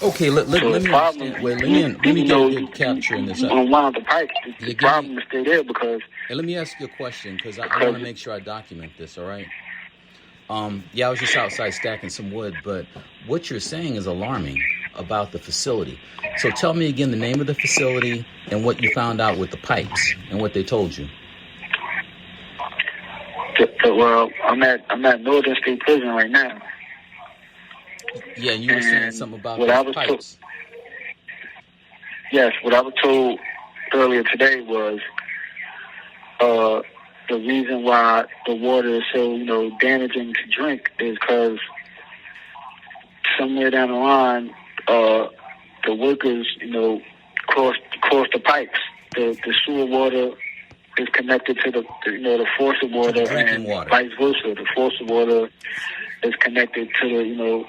Okay, let me understand. Wait, let me get a good capture in this. On one of the pipes, the problem is still there because. And let me ask you a question because I want to make sure I document this. All right. Yeah, I was just outside stacking some wood, but what you're saying is alarming about the facility. So tell me again the name of the facility and what you found out with the pipes and what they told you. Well, I'm at Northern State Prison right now. Yeah, and you were saying something about those pipes. Yes, what I was told earlier today was the reason why the water is so, damaging to drink is because somewhere down the line, the workers, crossed the pipes. The sewer water is connected to the faucet water and water. Vice versa. The faucet water is connected to the,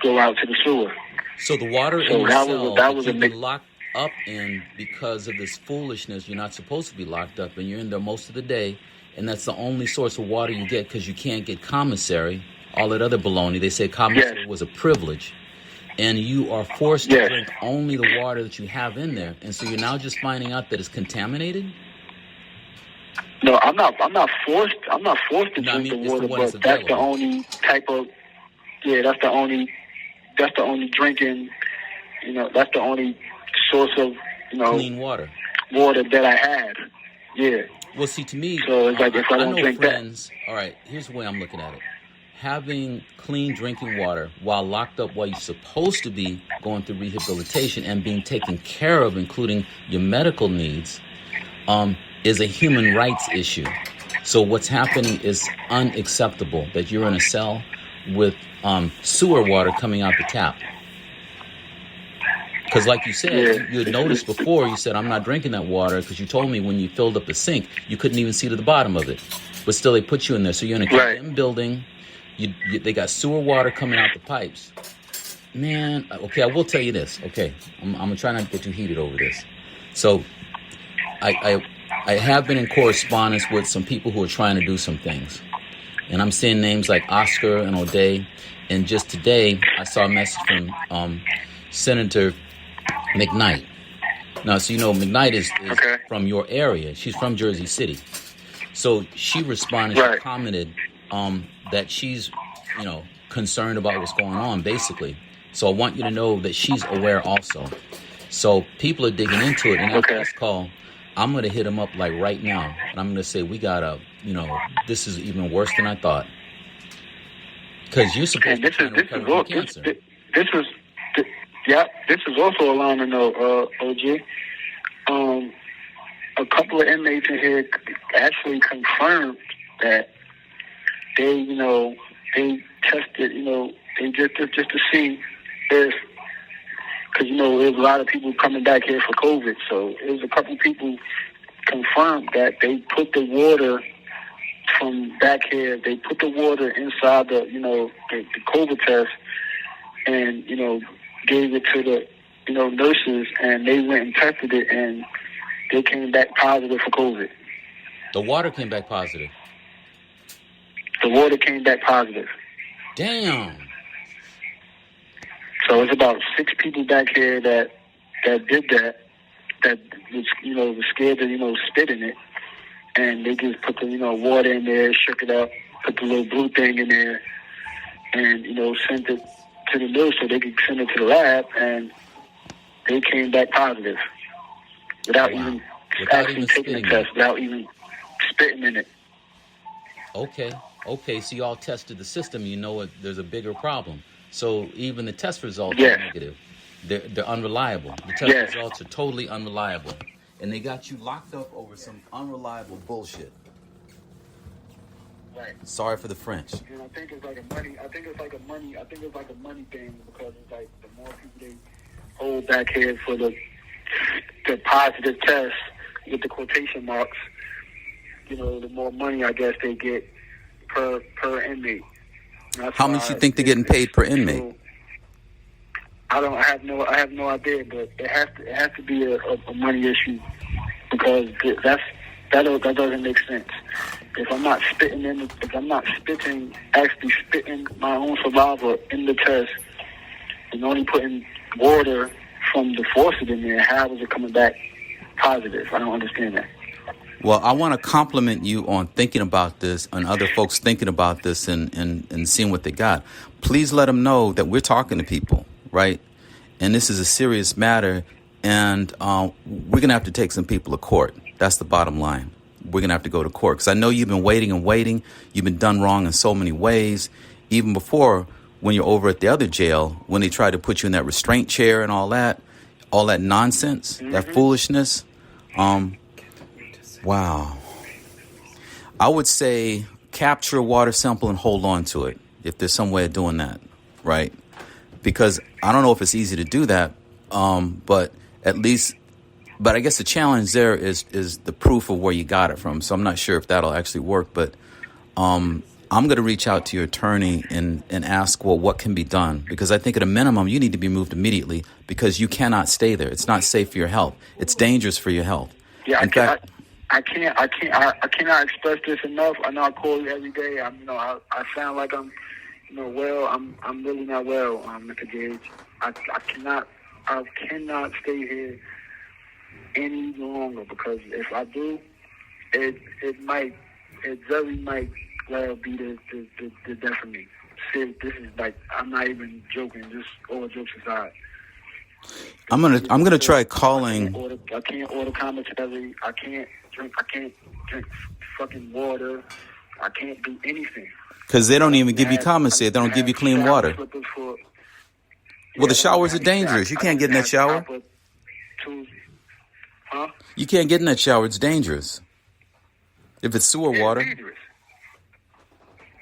go out to the sewer. So the water in the cell that you've been locked up in because of this foolishness, you're not supposed to be locked up, and you're in there most of the day, and that's the only source of water you get because you can't get Commissary, all that other baloney. They say Commissary was a privilege, and you are forced to drink only the water that you have in there, and so you're now just finding out that it's contaminated? No, I'm not forced to drink the water, but that's the only type of, that's the only drinking, that's the only source of, clean water that I had. Yeah. Well, see, to me, so it's like if I don't drink friends, that. All right, here's the way I'm looking at it. Having clean drinking water while locked up while you're supposed to be going through rehabilitation and being taken care of, including your medical needs, is a human rights issue. So what's happening is unacceptable, that you're in a cell with sewer water coming out the tap. Because like you said, you had noticed before, you said, I'm not drinking that water because you told me when you filled up the sink, you couldn't even see to the bottom of it. But still, they put you in there. So you're in a condemned building. They got sewer water coming out the pipes. Man, okay, I will tell you this. Okay, I'm going to try not to get too heated over this. So I have been in correspondence with some people who are trying to do some things. And I'm seeing names like Oscar and O'Day. And just today, I saw a message from Senator McKnight. Now, so McKnight is from your area. She's from Jersey City. So she responded, she commented that she's, concerned about what's going on, basically. So I want you to know that she's aware also. So people are digging into it. And after this call, I'm going to hit them up like right now. And I'm going to say, we got to, this is even worse than I thought. Because you're supposed to be trying to recover from cancer. This is also alarming though, OG. A couple of inmates in here actually confirmed that they tested, they just to see if, because there's a lot of people coming back here for COVID. So there's a couple people confirmed that they put the water from back here. They put the water inside the COVID test, and gave it to the nurses, and they went and tested it, and they came back positive for COVID. The water came back positive. The water came back positive. Damn. So it's about 6 people back here that did that was scared to spit in it, and they just put the water in there, shook it up, put the little blue thing in there, and sent it to the nurse so they could send it to the lab, and they came back positive without even taking the test, without even spitting in it. Okay, so y'all tested the system, there's a bigger problem. So even the test results are negative. They're unreliable. The test results are totally unreliable. And they got you locked up over some unreliable bullshit. Right. Sorry for the French. And I think it's like a money thing, because it's like the more people they hold back here for the positive test with the quotation marks, the more money I guess they get per inmate. How much you think they're getting paid per inmate? I have no idea, but it has to be a money issue, because that doesn't make sense. If I'm not spitting my own saliva in the test, and only putting water from the faucet in there, how is it coming back positive? I don't understand that. Well, I want to compliment you on thinking about this and other folks thinking about this and seeing what they got. Please let them know that we're talking to people, right? And this is a serious matter, and we're going to have to take some people to court. That's the bottom line. We're going to have to go to court because I know you've been waiting and waiting. You've been done wrong in so many ways, even before when you're over at the other jail, when they tried to put you in that restraint chair and all that nonsense, that foolishness. Wow. I would say capture a water sample and hold on to it if there's some way of doing that, right? Because I don't know if it's easy to do that, but I guess the challenge there is the proof of where you got it from. So I'm not sure if that'll actually work, but I'm going to reach out to your attorney and ask, well, what can be done? Because I think at a minimum, you need to be moved immediately because you cannot stay there. It's not safe for your health. It's dangerous for your health. Yeah, I cannot express this enough. I know I call you every day. I sound like I'm, well. I'm really not well, Mr. Gage. I cannot stay here any longer because if I do, it very might well be the death of me. See, this is like, I'm not even joking. Just all jokes aside. I'm gonna try calling. I can't order commissary. I can't drink fucking water. I can't do anything. Because they don't even give you commissary. They don't give you clean water. Well, the showers are dangerous. You can't get in that shower. You can't get in that shower. It's dangerous. If it's sewer water.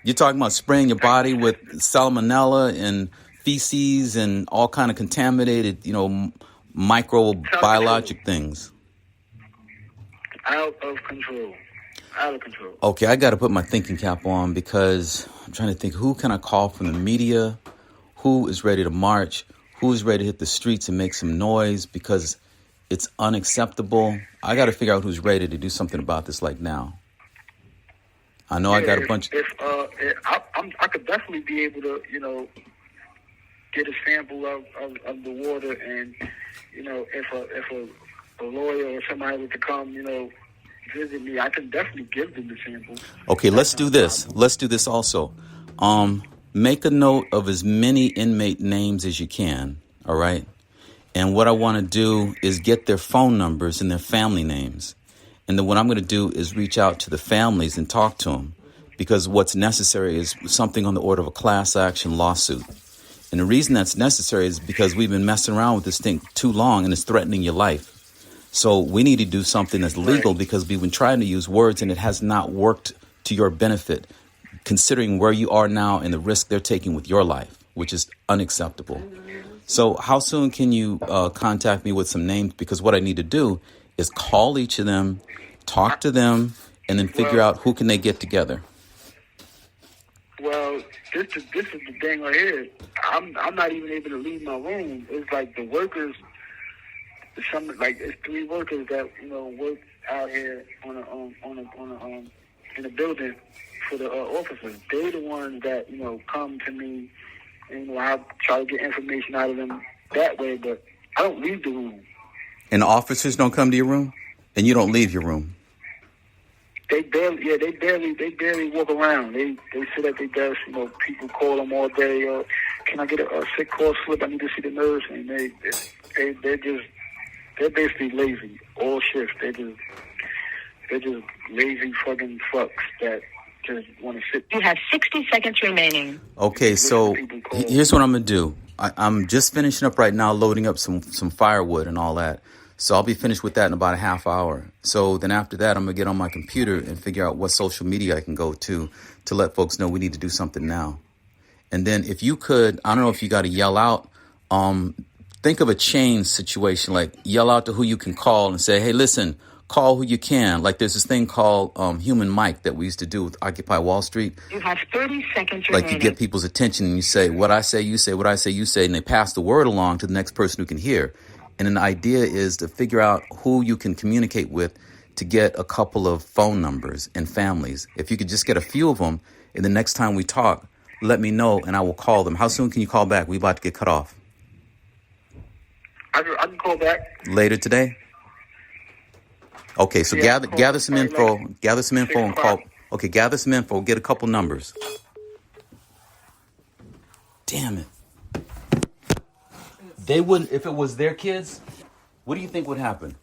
You're talking about spraying your body with salmonella and feces and all kind of contaminated, microbiologic things. Out of control. Okay, I got to put my thinking cap on because I'm trying to think, who can I call from the media? Who is ready to march? Who is ready to hit the streets and make some noise because it's unacceptable? I got to figure out who's ready to do something about this like now. I know I got a bunch. I could definitely be able to, get a sample of the water, and if a lawyer or somebody were to come, visit me, I can definitely give them the sample. Okay, let's do this. Let's do this also. Make a note of as many inmate names as you can. All right, and what I want to do is get their phone numbers and their family names. And then what I'm going to do is reach out to the families and talk to them because what's necessary is something on the order of a class action lawsuit. And the reason that's necessary is because we've been messing around with this thing too long and it's threatening your life. So we need to do something that's legal because we've been trying to use words and it has not worked to your benefit, considering where you are now and the risk they're taking with your life, which is unacceptable. So how soon can you contact me with some names? Because what I need to do is call each of them, talk to them, and then figure out who can they get together. Well, this is the thing right here. I'm not even able to leave my room. It's like the workers, it's 3 workers that work out here in the building for the officers. They're the ones that come to me, and I try to get information out of them that way. But I don't leave the room. And the officers don't come to your room, and you don't leave your room. They barely walk around. They sit at their desk. People call them all day. Can I get a sick call slip? I need to see the nurse. And they're basically lazy all shift. They're just lazy fucking fucks that just want to sit. You have 60 seconds remaining. Okay, so here's what I'm gonna do. I'm just finishing up right now, loading up some firewood and all that. So I'll be finished with that in about a half hour. So then after that, I'm going to get on my computer and figure out what social media I can go to let folks know we need to do something now. And then if you could, I don't know if you got to yell out, think of a chain situation, like yell out to who you can call and say, hey, listen, call who you can. Like there's this thing called Human Mic that we used to do with Occupy Wall Street. You have 30 seconds remaining. Like you get people's attention and you say, what I say, you say, what I say, you say, and they pass the word along to the next person who can hear. And then the idea is to figure out who you can communicate with to get a couple of phone numbers and families. If you could just get a few of them, and the next time we talk, let me know and I will call them. How soon can you call back? We about to get cut off. I can call back later today. Okay, so gather some info. Gather some info and call. Okay, gather some info. Get a couple numbers. Damn it. They wouldn't, if it was their kids, what do you think would happen?